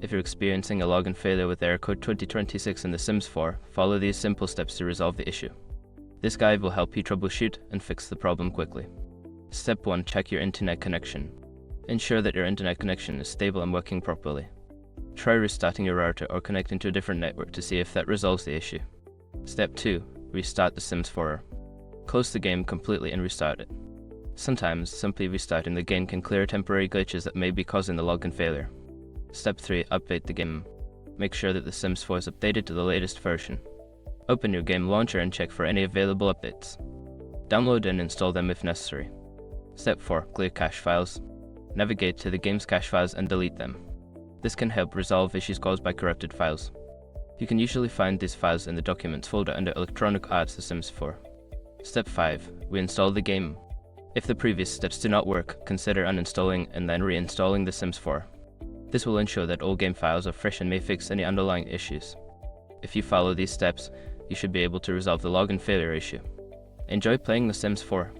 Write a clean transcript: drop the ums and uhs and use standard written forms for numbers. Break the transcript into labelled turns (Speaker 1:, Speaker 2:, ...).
Speaker 1: If you're experiencing a login failure with error code 2026 in The Sims 4, follow these simple steps to resolve the issue. This guide will help you troubleshoot and fix the problem quickly. Step 1. Check your internet connection. Ensure that your internet connection is stable and working properly. Try restarting your router or connecting to a different network to see if that resolves the issue. Step 2. Restart The Sims 4. Close the game completely and restart it. Sometimes, simply restarting the game can clear temporary glitches that may be causing the login failure. Step 3. Update the game. Make sure that The Sims 4 is updated to the latest version. Open your game launcher and check for any available updates. Download and install them if necessary. Step 4. Clear cache files. Navigate to the game's cache files and delete them. This can help resolve issues caused by corrupted files. You can usually find these files in the Documents folder under Electronic Arts The Sims 4. Step 5. Reinstall the game. If the previous steps do not work, consider uninstalling and then reinstalling The Sims 4. This will ensure that all game files are fresh and may fix any underlying issues. If you follow these steps, you should be able to resolve the login failure issue. Enjoy playing The Sims 4.